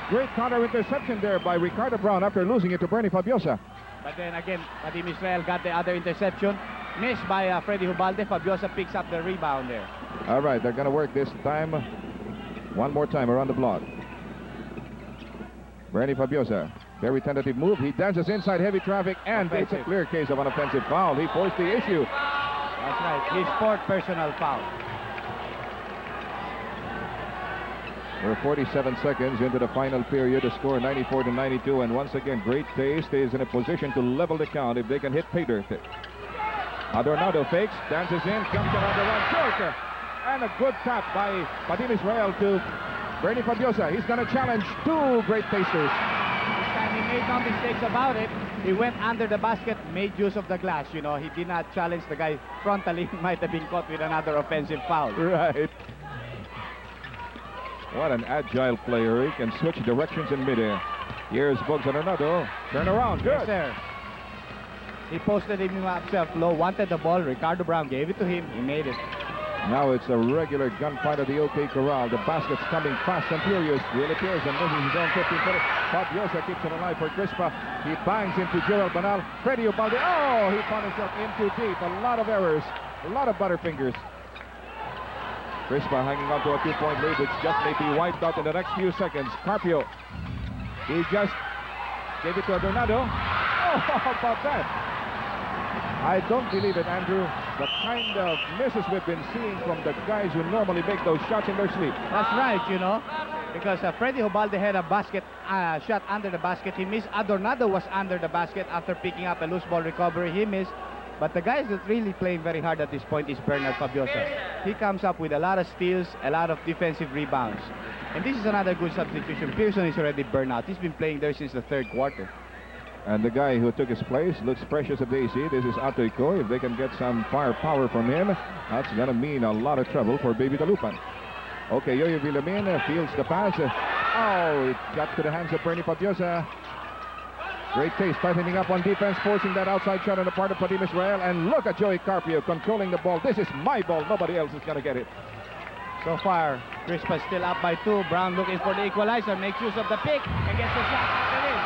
Great counter interception there by Ricardo Brown after losing it to Bernie Fabiosa. But then again, Team Israel got the other interception. Missed by Freddy Hubalde. Fabiosa picks up the rebound there. All right, they're going to work this time. One more time around the block. Bernie Fabiosa, very tentative move. He dances inside heavy traffic, and it's a clear case of an offensive foul. He forced the issue. That's right, his fourth personal foul. We're 47 seconds into the final period. The score 94-92, and once again, Great Taste is in a position to level the count if they can hit pay dirt. Adornado fakes, dances in, comes around the run, short, and a good tap by Team Israel to Bernie Fabiosa. He's going to challenge two Great Tasters. This time he made no mistakes about it. He went under the basket, made use of the glass. You know, he did not challenge the guy frontally. He might have been caught with another offensive foul. Right. What an agile player. He can switch directions in midair. Here's Bugs Adornado. Turn around. Good. Yes, sir. He posted himself low, wanted the ball. Ricardo Brown gave it to him. He made it. Now it's a regular gunfight at the OK Corral. The basket's coming fast and furious. Will appears and misses his own 15-footer. Fabiosa keeps it alive for CRISPA. He bangs into Joel Banal. Freddy Ubalde. Oh, he found himself in too deep. A lot of errors. A lot of butterfingers. CRISPA hanging on to a 2-point lead, which just may be wiped out in the next few seconds. Carpio. He just gave it to Adornado. Oh, how about that? I don't believe it, Andrew. The kind of misses we've been seeing from the guys who normally make those shots in their sleep. That's right, you know. Because Freddy Hubalde had a basket shot under the basket. He missed. Adornado was under the basket after picking up a loose ball recovery. He missed. But the guys that really playing very hard at this point is Bernard Fabiosa. He comes up with a lot of steals, a lot of defensive rebounds. And this is another good substitution. Pearson is already burned out. He's been playing there since the third quarter. And the guy who took his place looks precious at Daisy. This is Atoyko. If they can get some firepower from him, that's going to mean a lot of trouble for Baby Dalupan. Okay, Yoyo Villamin fields the pass. Oh, it got to the hands of Bernie Fabiosa. Great Taste tightening up on defense, forcing that outside shot on the part of Team Israel. And look at Joey Carpio controlling the ball. This is my ball. Nobody else is going to get it. So far, CRISPA still up by 2. Brown looking for the equalizer, makes use of the pick, and gets the shot after this.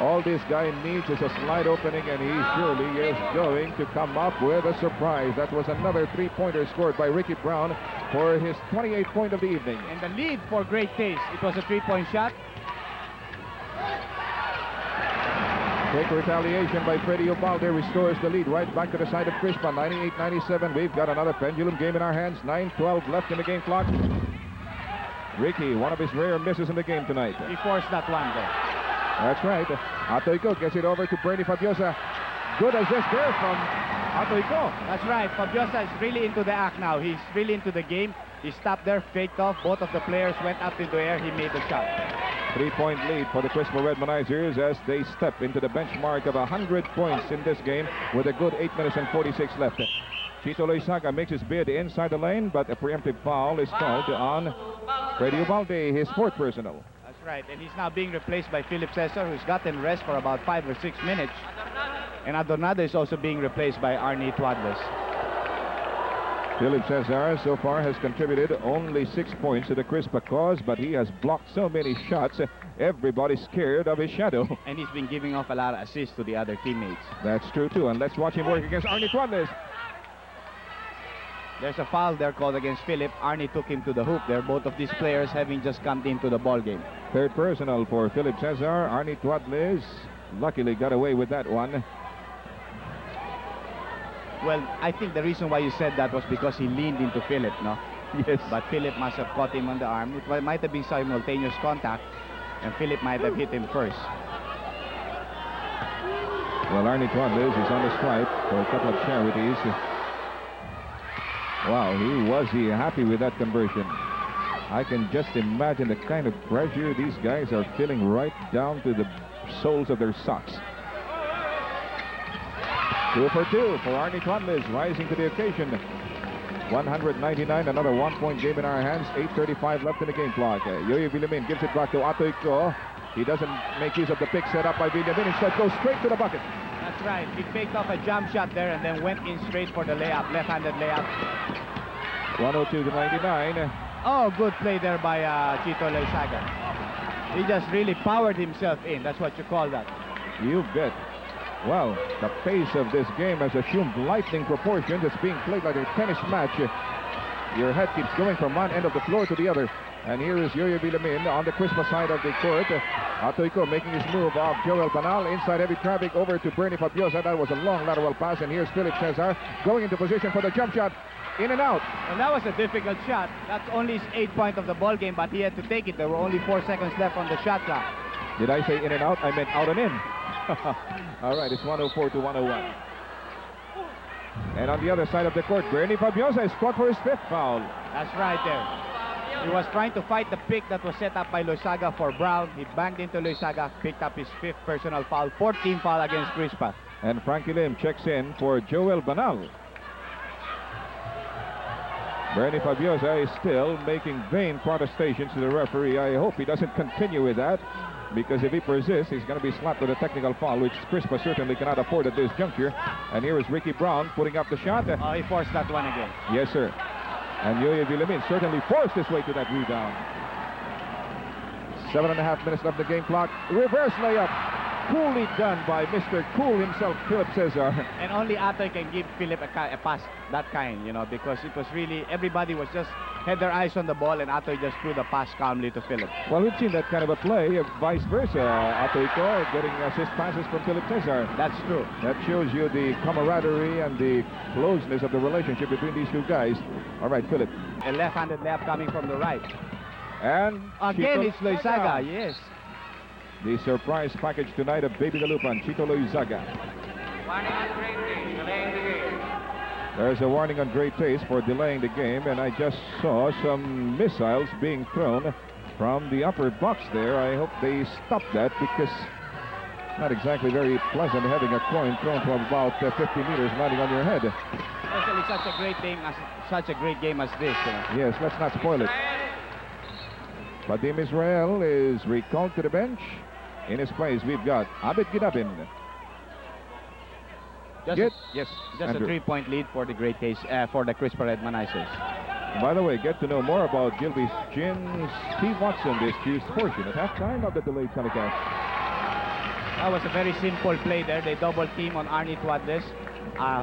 All this guy needs is a slight opening, and he surely is going to come up with a surprise. That was another 3-pointer scored by Ricky Brown for his 28th point of the evening. And the lead for Great Taste. It was a 3-point shot. Quick retaliation by Freddy Ubalde restores the lead right back to the side of CRISPA. 98-97. We've got another pendulum game in our hands. 9-12 left in the game clock. Ricky, one of his rare misses in the game tonight. He forced that one there. That's right. Atoyko gets it over to Bernie Fabiosa. Good assist there from Atoyko. That's right. Fabiosa is really into the act now. He's really into the game. He stopped there, faked off. Both of the players went up into the air. He made the shot. 3-point lead for the CRISPA Redmonizers as they step into the benchmark of 100 points in this game with a good 8 minutes and 46 left. Chito Loizaga makes his bid inside the lane, but a preemptive foul is called on Freddy Ubalde, his fourth personal. That's right, and he's now being replaced by Philip Cesar, who's gotten rest for about 5 or 6 minutes. And Adornado is also being replaced by Arnie Tuadles. Philip Cesar so far has contributed only 6 points to the CRISPA cause, but he has blocked so many shots, everybody's scared of his shadow. And he's been giving off a lot of assists to the other teammates. That's true, too, and let's watch him work against Arnie Tuadles. There's a foul there called against Philip. Arnie took him to the hoop there, both of these players having just come into the ball game. Third personal for Philip Cesar. Arnie Tuadles luckily got away with that one. Well, I think the reason why you said that was because he leaned into Philip, no? Yes. But Philip must have caught him on the arm. It might have been simultaneous contact, and Philip might have hit him first. Well, Arnie Tuadles is on the stripe for a couple of charities. Wow, was he happy with that conversion. I can just imagine the kind of pressure these guys are feeling right down to the soles of their socks. 2 for 2 for Arnie Tuadles, rising to the occasion. 199, another 1-point game in our hands. 8:35 left in the game clock. Yoyo Villamin gives it back to Atoyko. He doesn't make use of the pick set up by Villamin. Instead goes straight to the bucket. That's right. He faked off a jump shot there and then went in straight for the layup, left-handed layup. 102-99. Oh, good play there by Chito Loizaga. He just really powered himself in. That's what you call that. You bet. Well, the pace of this game has assumed lightning proportions. It's being played like a tennis match. Your head keeps going from one end of the floor to the other. And here is Yoyo Villamin on the CRISPA side of the court. Atoico making his move off Joel Panal. Inside heavy traffic over to Bernie Fabiosa. That was a long lateral pass. And here's Philip Cesar going into position for the jump shot. In and out. And that was a difficult shot. That's only his 8th point of the ball game, but he had to take it. There were only 4 seconds left on the shot clock. Did I say in and out? I meant out and in. All right, it's 104 to 101. And on the other side of the court, Bernie Fabiosa is caught for his 5th foul. That's right there. He was trying to fight the pick that was set up by Loizaga for Brown. He banged into Loizaga, picked up his 5th personal foul, 14th foul against CRISPA. And Frankie Lim checks in for Joel Banal. Bernie Fabiosa is still making vain protestations to the referee. I hope he doesn't continue with that, because if he persists, he's going to be slapped with a technical foul, which CRISPA certainly cannot afford at this juncture. And here is Ricky Brown putting up the shot. Oh, he forced that one again. Yes, sir. And Yoyo Villamin certainly forced his way to that rebound. 7.5 minutes left in the game clock. Reverse layup. Coolly done by Mr. Cool himself, Philip Cesar. And only Atoy can give Philip a pass that kind, you know, because it was really, everybody was just had their eyes on the ball, and Atoy just threw the pass calmly to Philip. Well, we've seen that kind of a play, vice versa. Atoy Ko getting assist passes from Philip Cesar. That's true. That shows you the camaraderie and the closeness of the relationship between these two guys. All right, Philip. A left-handed layup coming from the right. And again, Chito it's Loizaga, yes. The surprise package tonight of Baby Dalupan, Chito Loizaga. Warning on great taste, delaying the game. There's a warning on great taste for delaying the game, and I just saw some missiles being thrown from the upper box there. I hope they stop that, because it's not exactly very pleasant having a coin thrown from about 50 meters landing on your head. Especially such a great game as this. Yes, let's not spoil it. Vadim Israel is recalled to the bench. In his place, we've got Abid Gidabin. Just a 3-point lead for the great case for the CRISPA Redmanizers. By the way, get to know more about Gilby's Gin. Steve Watson, this Tuesday portion at halftime of the delayed telecast. That was a very simple play there. They double team on Arnie Tuadles.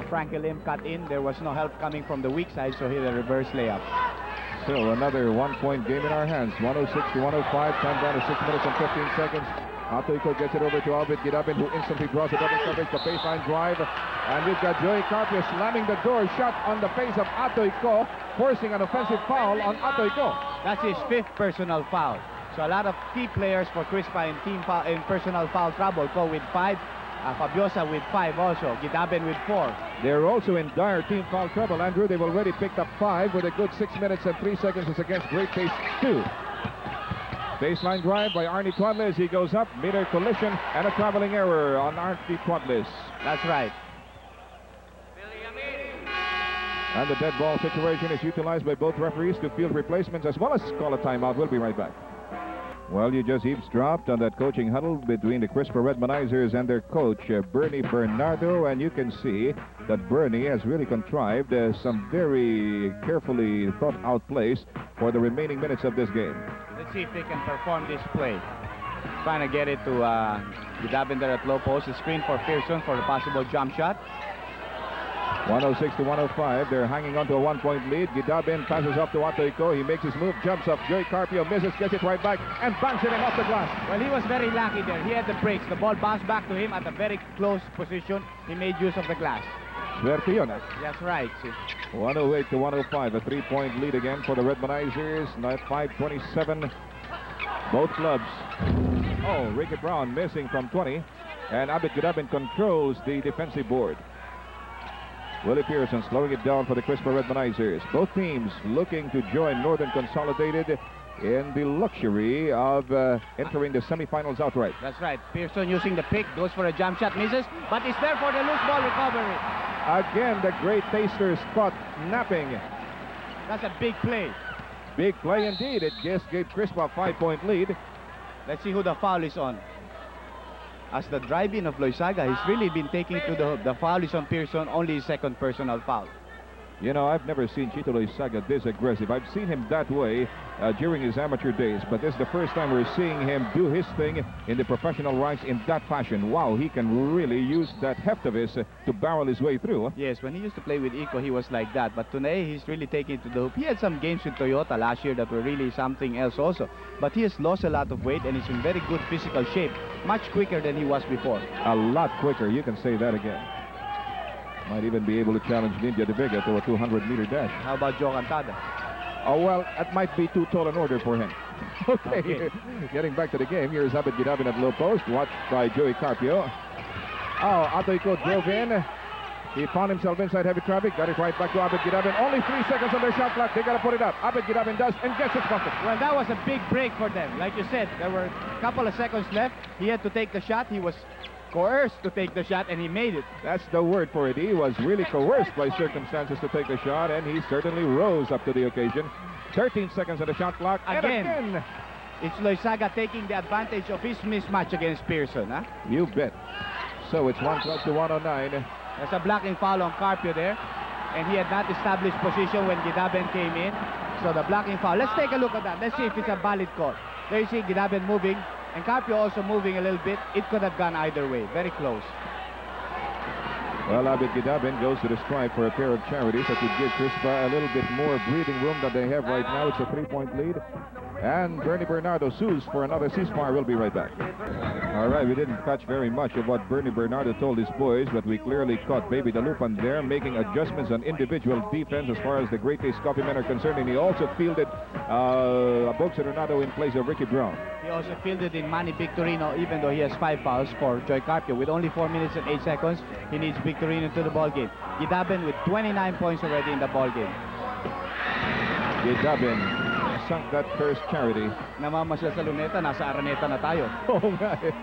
Frankie Lim cut in. There was no help coming from the weak side, so he had a reverse layup. Still another 1-point game in our hands. 106 to 105. Time down to 6 minutes and 15 seconds. Atoico gets it over to Albert Gidabin, who instantly draws a double coverage, the baseline drive. And we've got Joey Carpio slamming the door shut on the face of Atoico, forcing an offensive foul on Atoico. That's his 5th personal foul. So a lot of key players for CRISPA in personal foul trouble. Ko with 5, Fabiosa with 5 also, Gidabin with 4. They're also in dire team foul trouble, Andrew. They've already picked up 5 with a good 6 minutes and 3 seconds as against Great Taste 2. Baseline drive by Arnie Tuadles. He goes up, meter collision, and a traveling error on Arnie Tuadles. That's right. And the dead ball situation is utilized by both referees to field replacements as well as call a timeout. We'll be right back. Well, you just eavesdropped on that coaching huddle between the CRISPA Redmanizers and their coach, Bernie Bernardo, and you can see that Bernie has really contrived some very carefully thought-out plays for the remaining minutes of this game. Let's see if they can perform this play. Trying to get it to Gidabin there at low post. A screen for Pearson for the possible jump shot. 106 to 105. They're hanging on to a 1-point lead. Gidabin passes up to Atoico. He makes his move, jumps up. Joey Carpio misses, gets it right back, and banks it in off the glass. Well, he was very lucky there. He had the breaks. The ball bounced back to him at a very close position. He made use of the glass. Swerte yun, ah. That's right. 108 to 105. A 3-point lead again for the Redmanizers. 5:27. Both clubs. Oh, Ricky Brown missing from 20. And Abid Gidabin controls the defensive board. Willie Pearson slowing it down for the CRISPA Redmanizers. Both teams looking to join Northern Consolidated in the luxury of entering the semifinals outright. That's right. Pearson using the pick, goes for a jump shot, misses, but it's there for the loose ball recovery. Again, the Great Tasters caught napping. That's a big play. Big play indeed. It just gave CRISPA a 5-point lead. Let's see who the foul is on. As the drive-in of Loizaga, he's really been taking to the foul is on Pearson, only his 2nd personal foul. You know, I've never seen Chito Loizaga this aggressive. I've seen him that way during his amateur days, but this is the first time we're seeing him do his thing in the professional ranks in that fashion. Wow, he can really use that heft of his to barrel his way through. Yes, when he used to play with Iko, he was like that. But today, he's really taking it to the hoop. He had some games with Toyota last year that were really something else also. But he has lost a lot of weight and he's in very good physical shape. Much quicker than he was before. A lot quicker, you can say that again. Might even be able to challenge Ninja de Vega to a 200-meter dash. How about Joe Cantada? Oh, well, that might be too tall an order for him. Okay. Getting back to the game, here's Abed Gidabin at low post, watched by Joey Carpio. Oh, Atoico drove in. He found himself inside heavy traffic, got it right back to Abed Gidabin. Only 3 seconds on their shot clock. They got to put it up. Abed Gidabin does, and gets it bucket. Well, that was a big break for them. Like you said, there were a couple of seconds left. He had to take the shot. He was coerced to take the shot, and he made it. That's the word for it. He was really coerced by circumstances to take the shot, and he certainly rose up to the occasion. 13 seconds on the shot clock. Again. It's Loizaga taking the advantage of his mismatch against Pearson. Huh? You bet. So it's 112 to 109. There's a blocking foul on Carpio there, and he had not established position when Gidaben came in. So the blocking foul. Let's take a look at that. Let's see if it's a valid call. There you see Gidaben moving, and Carpio also moving a little bit. It could have gone either way. Very close. Well, Abed Gidabin goes to the stripe for a pair of charities that would give CRISPA a little bit more breathing room than they have right now. It's a 3-point lead. And Bernie Bernardo sues for another ceasefire. We'll be right back. All right, we didn't catch very much of what Bernie Bernardo told his boys, but we clearly caught Baby Dalupan there making adjustments on individual defense as far as the Great Taste Coffee men are concerned. And he also fielded Bogs Renado in place of Ricky Brown. He also fielded in Manny Victorino, even though he has 5 fouls for Joy Carpio. With only 4 minutes and 8 seconds, he needs Victorino to the ball game. Gidaben with 29 points already in the ball game. Gidabin sunk that first charity. Namamasyal sa luneta, nasa araneta na tayo. Oh, right.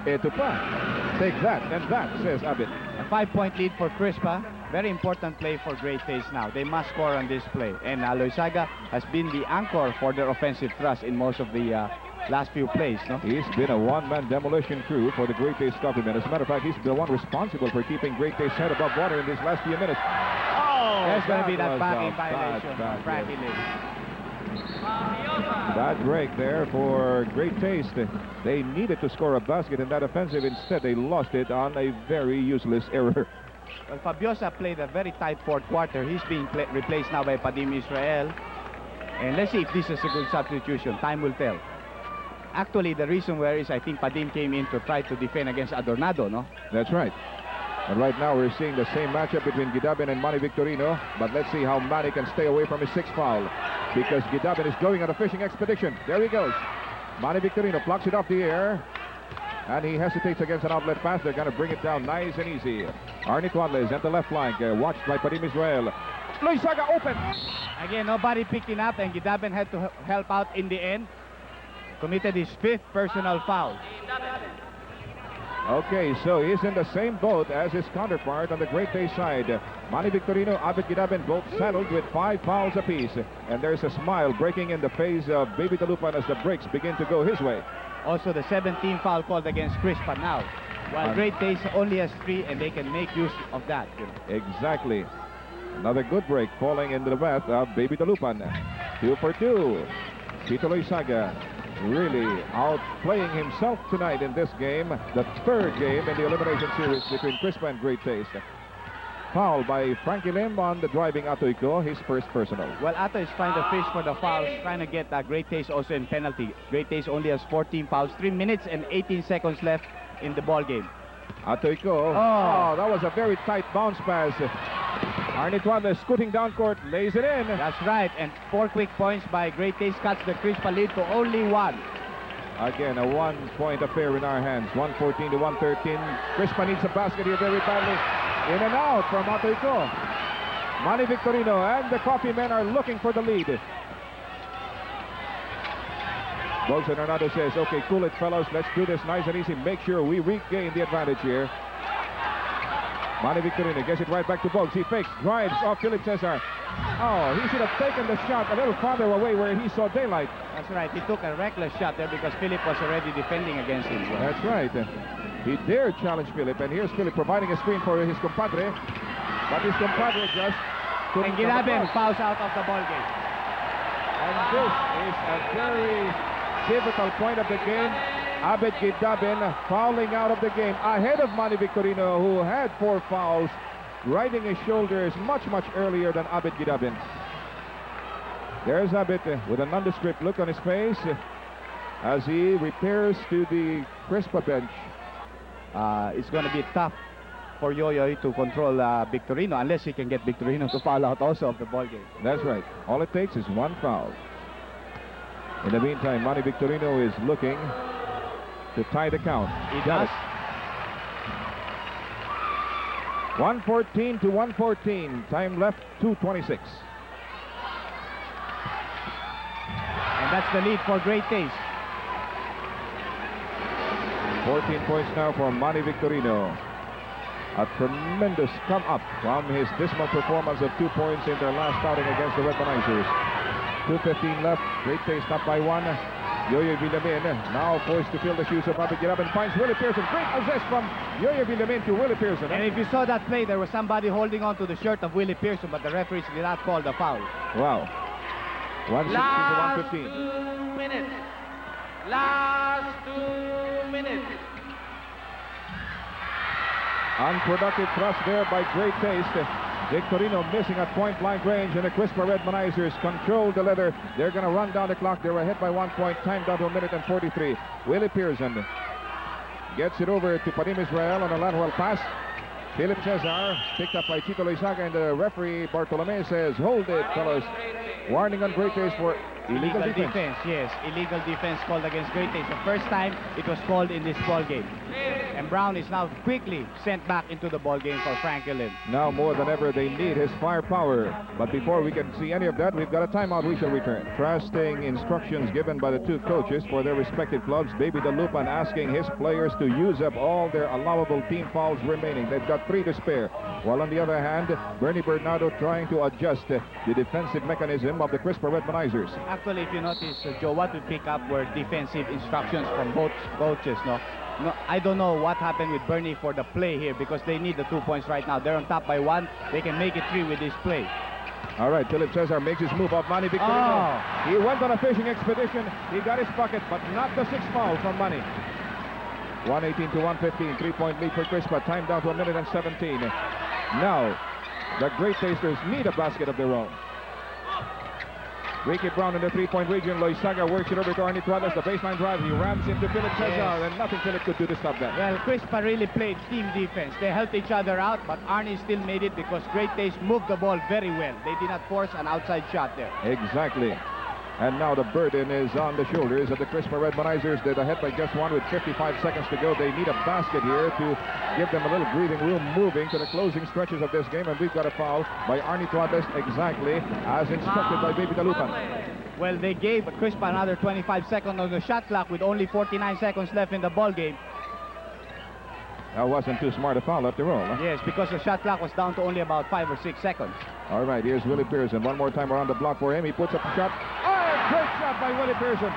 Eto pa. Take that and that, says Abed. A 5-point lead for CRISPA. Very important play for Great Taste now. They must score on this play. And Loizaga has been the anchor for their offensive thrust in most of the last few plays. No? He's been a one-man demolition crew for the Great Taste Coffee men. As a matter of fact, he's the one responsible for keeping Great Taste's head above water in these last few minutes. Oh, there's going to be that backing violation. Bad Frankie Lee. Bad break there for Great Taste. They needed to score a basket in that offensive. Instead, they lost it on a very useless error. Well, Fabiosa played a very tight fourth quarter. He's being replaced now by Padim Israel. And let's see if this is a good substitution. Time will tell. Actually, the reason where is I think Padim came in to try to defend against Adornado, no? That's right. And right now we're seeing the same matchup between Gidaben and Manny Victorino. But let's see how Manny can stay away from his 6th foul. Because Gidaben is going on a fishing expedition. There he goes. Manny Victorino blocks it off the air. And he hesitates against an outlet pass. They're going to bring it down nice and easy. Arnie Tuadles at the left flank. Watched by Padim Israel. Loizaga open. Again, nobody picking up. And Gidaben had to help out in the end. Committed his 5th personal foul. Okay, so he's in the same boat as his counterpart on the Great Taste side. Manny Victorino, Abed Gidaben both saddled with 5 fouls apiece. And there's a smile breaking in the face of Baby Dalupan as the breaks begin to go his way. Also the 17th foul called against CRISPA now. While Great Taste only has 3 and they can make use of that. Exactly. Another good break falling into the path of Baby Dalupan. 2 for 2. Chito Loizaga really outplaying himself tonight in this game, the 3rd game in the elimination series between CRISPA and Great Taste. Foul by Frankie Lim on the driving Atoico, his 1st personal. Well, Ato is trying to fish for the fouls, trying to get Great Taste also in penalty. Great Taste only has 14 fouls, 3 minutes and 18 seconds left in the ball game. Atoico, that was a very tight bounce pass. Arnie Tuadles scooting down court, lays it in. That's right, and 4 quick points by Great Taste cuts the CRISPA lead to only 1. Again, a 1-point affair in our hands, 114 to 113. CRISPA needs a basket here very badly. In and out from Atoico. Manny Victorino and the Coffee men are looking for the lead. Bogs Renado says, okay, cool it, fellas. Let's do this nice and easy. Make sure we regain the advantage here. Manny Victorino gets it right back to Bogs. He fakes, drives off Philip Cesar. Oh, he should have taken the shot a little farther away where he saw daylight. That's right. He took a reckless shot there because Philip was already defending against him. That's right. He dared challenge Philip, and here's Philip providing a screen for his compadre. but his compadre just couldn't And come Ginaben across. fouls out of the ball game. And this is a very pivotal point of the game. Abed Gidabin fouling out of the game ahead of Manny Victorino, who had 4 fouls, riding his shoulders much earlier than Abed Gidabin. There's Abed with a nondescript look on his face as he repairs to the CRISPA bench. It's going to be tough for Yoyoy to control Victorino unless he can get Victorino to foul out also of the ball game. That's right. All it takes is 1 foul. In the meantime, Manny Victorino is looking to tie the count. He Got does. it. 114 to 114. Time left 2:26. And that's the lead for Great Taste. 14 points now for Manny Victorino. A tremendous come up from his dismal performance of 2 points in their last outing against the Weaponizers. 2:15 left. Great Taste up by 1. Yoyo Villamin now forced to fill the shoes of Abed Gidabin. Finds Willie Pearson. Great assist from Yoyo Villamin to Willie Pearson. And if you saw that play, there was somebody holding on to the shirt of Willie Pearson, but the referees did not call the foul. Wow. 116 to 115. 2 minutes. Last 2 minutes. Unproductive thrust there by Great Taste. Victorino missing at point-blank range, and the CRISPA Redmanizers control the leather. They're going to run down the clock. They're ahead by 1 point. Time down to 1 minute and 43. Willie Pearson gets it over to Padim Israel on a lateral pass. Philip Cesar picked up by Chito Loizaga, and the referee Bartolome says, hold it, fellas. Warning on Great Taste for illegal defense. Yes, illegal defense called against Great Taste. The first time it was called in this ball game. And Brown is now quickly sent back into the ball game for Franklin. Now more than ever, they need his firepower. But before we can see any of that, we've got a timeout. We shall return. Trusting instructions given by the 2 coaches for their respective clubs. Baby Dalupan asking his players to use up all their allowable team fouls remaining. They've got 3 to spare. While on the other hand, Bernie Bernardo trying to adjust the defensive mechanism of the CRISPA Redmanizers. Actually, if you notice, Joe, what we pick up were defensive instructions from both coaches. No, I don't know what happened with Bernie for the play here because they need the 2 points right now. They're on top by 1. They can make it 3 with this play. All right, Philip Cesar makes his move up. Manny Victorino. Oh. He went on a fishing expedition. He got his bucket, but not the 6th foul from Manny. 118 to 115. 3-point lead for CRISPA. Time down to 1 minute and 17. Now, the Great Tasters need a basket of their own. Ricky Brown in the 3-point region. Loizaga works it over to Arnie Tuadas. The baseline drive. He rams into Philip Cesar, and nothing Philip could do to stop that. Well, CRISPA really played team defense. They helped each other out, but Arnie still made it because Great Taste moved the ball very well. They did not force an outside shot there. Exactly. And now the burden is on the shoulders of the CRISPA Redmanizers. They're ahead by just 1 with 55 seconds to go. They need a basket here to give them a little breathing room moving to the closing stretches of this game. And we've got a foul by Arnie Tuadas exactly as instructed by Baby Dalupan. Well, they gave CRISPA another 25 seconds on the shot clock with only 49 seconds left in the ball game. That wasn't too smart a foul after all. Huh? Yes, because the shot clock was down to only about 5 or 6 seconds. All right, here's Willie Pearson. One more time around the block for him. He puts up a shot. Oh, great shot by Willie Pearson.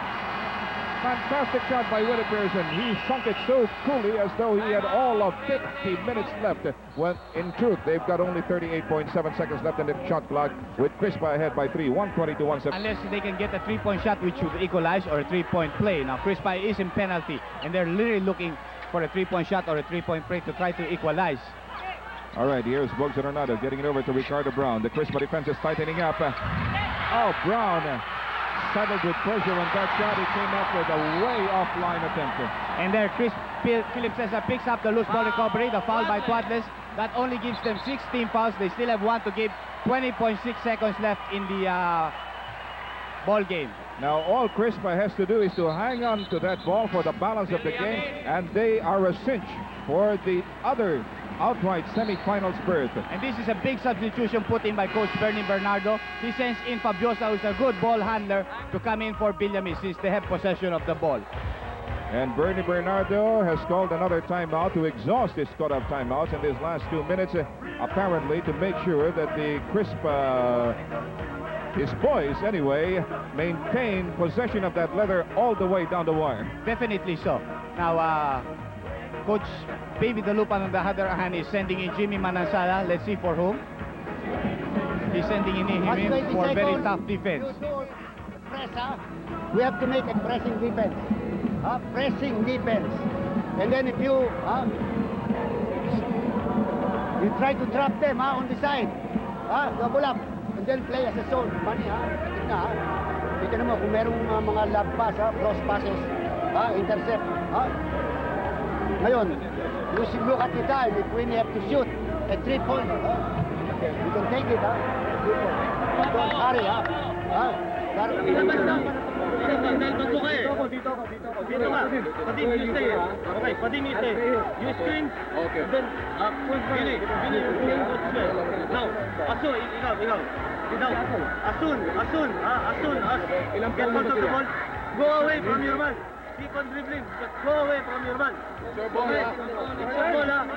Fantastic shot by Willie Pearson. He sunk it so coolly as though he had all of 50 minutes left. When in truth, they've got only 38.7 seconds left in the shot clock with CRISPA ahead by 3, 120 to 117. Unless they can get a 3-point shot which should equalize or a 3-point play. Now, CRISPA is in penalty, and they're literally looking for a 3-point shot or a 3-point play to try to equalize. All right, here's Bugs Renado getting it over to Ricardo Brown. The CRISPA defense is tightening up. Oh, Brown settled with pressure on that shot. He came up with a way offline attempt. And there, Philip Cesar picks up the loose ball recovery, the foul by Tuadas. That only gives them 16 fouls. They still have 1 to give. 20.6 seconds left in the ball game. Now, all CRISPA has to do is to hang on to that ball for the balance of the game, and they are a cinch for the other outright semifinals berth. And this is a big substitution put in by Coach Bernie Bernardo. He sends in Fabiosa, who's a good ball handler, to come in for Villamis since they have possession of the ball. And Bernie Bernardo has called another timeout to exhaust his cut-off timeouts in these last 2 minutes, apparently to make sure that the CRISPA, his boys anyway, maintain possession of that leather all the way down the wire. Definitely so. Now, Coach Baby Dalupan on the other hand is sending in Jimmy Manansala. Let's see for whom. He's sending in him for very tough defense. Press, we have to make a pressing defense. Pressing defense. And then if you you try to trap them on the side. Double up. And then play as a zone. Money, Kita naman kung merong mga lob pass, cross passes, intercept. Ngayon, you should look at the time if when you have to shoot a 3-point. You can take it, 3-point. But don't hurry, Dito ka. Padim, you stay. Okay, Padim, you stay. You screen. Okay. Then, Bini, now, Asun, ikaw. Asun. Get hold of the ball. Go away from your man. Keep on dribbling, but go away from your man. Okay? It's your bola.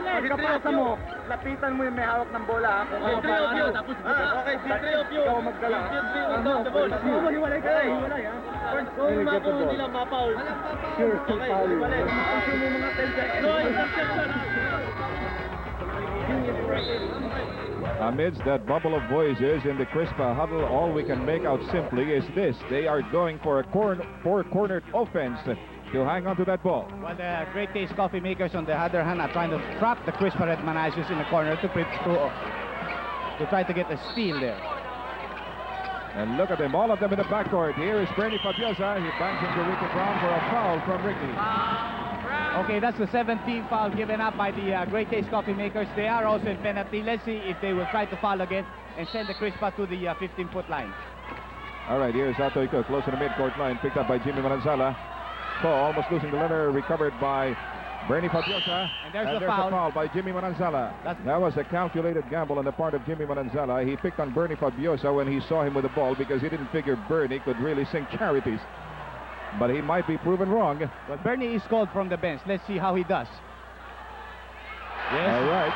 Pagkapasa mo, lapitan mo yung may hawak ng bola. Okay, three of you. Okay, three of you. Ikaw magdala. You three on the ball. Hiwalay ka. Kung mapo nila ma-foul. Sure, Okay, hiwalay. No interception. Amidst that bubble of voices in the CRISPA huddle, all we can make out simply is this. They are going for a four-cornered offense to hang on to that ball. Well, the Great Taste Coffee Makers on the other hand are trying to trap the CRISPA Red Managers in the corner to try to get a steal there. And look at them, all of them in the backcourt. Here is Bernie Fabiosa. He bangs into Ricky Brown for a foul from Ricky. Okay, that's the 17th foul given up by the Great Taste Coffee Makers. They are also in penalty. Let's see if they will try to foul again and send the CRISPA to the 15-foot line. All right, here's Atoy Cook, close to the midcourt line, picked up by Jimmy Manansala. Almost losing the letter, recovered by Bernie Fabiosa. And there's the a foul. foul by Jimmy Manansala. That was a calculated gamble on the part of Jimmy Manansala. He picked on Bernie Fabiosa when he saw him with the ball because he didn't figure Bernie could really sing charities. But he might be proven wrong. But Bernie is called from the bench. Let's see how he does. Yes. All right.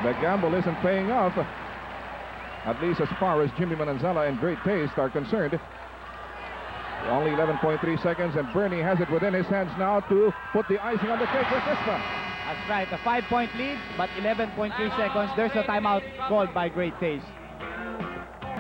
The gamble isn't paying off, at least as far as Jimmy Manansala and Great Taste are concerned. Only 11.3 seconds, and Bernie has it within his hands now to put the icing on the cake for CRISPA. That's right. A 5-point lead, but 11.3 seconds. There's a timeout called by Great Taste.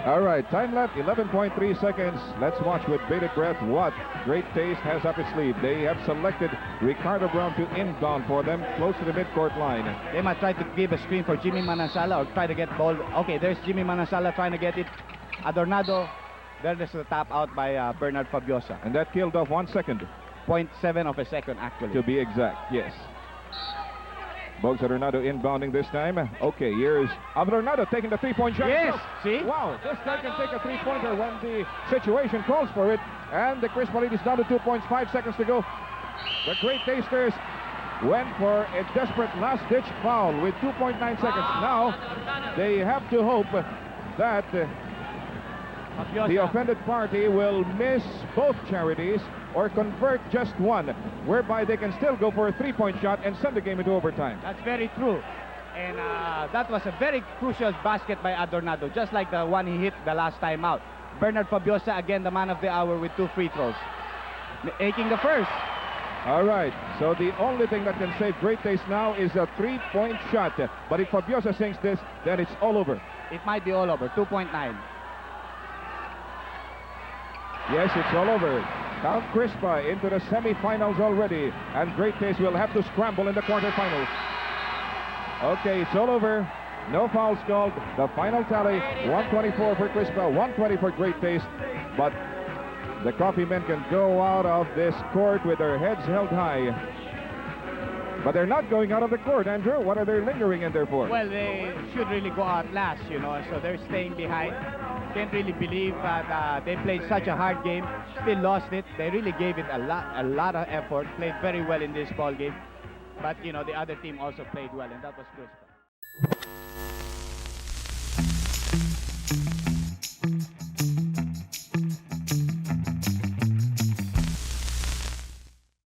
All right, time left, 11.3 seconds. Let's watch with bated breath what Great Taste has up its sleeve. They have selected Ricardo Brown to inbound for them, close to the midcourt line. They might try to give a screen for Jimmy Manansala or try to get ball. Okay, there's Jimmy Manansala trying to get it. Adornado, there's the tap out by Bernard Fabiosa. And that killed off 1 second. 0.7 of a second, actually. To be exact, yes. Bogs Adornado inbounding this time. Okay, here's Adornado taking the three-point shot. Yes, see? Wow, this guy can take a three-pointer when the situation calls for it. And the CRISPA lead is down to 2 points, 5 seconds to go. The Great Tasters went for a desperate last-ditch foul with 2.9 seconds. Now, they have to hope that the offended party will miss both charities or convert just one, whereby they can still go for a three-point shot and send the game into overtime. That's very true. And that was a very crucial basket by Adornado, just like the one he hit the last time out. Bernard Fabiosa, again, the man of the hour with 2 free throws. Making the first. All right, so the only thing that can save Great Taste now is a three-point shot. But if Fabiosa sinks this, then it's all over. It might be all over, 2.9. Yes, it's all over. Count CRISPA into the semifinals already, and Great Taste will have to scramble in the quarterfinals. Okay, it's all over. No fouls called. The final tally, 124 for CRISPA, 120 for Great Taste. But the coffee men can go out of this court with their heads held high. But they're not going out of the court, Andrew. What are they lingering in there for? Well, they should really go out last, you know, so they're staying behind. Can't really believe that they played such a hard game, still lost it. They really gave it a lot of effort, played very well in this ball game. But, you know, the other team also played well, and that was CRISPA.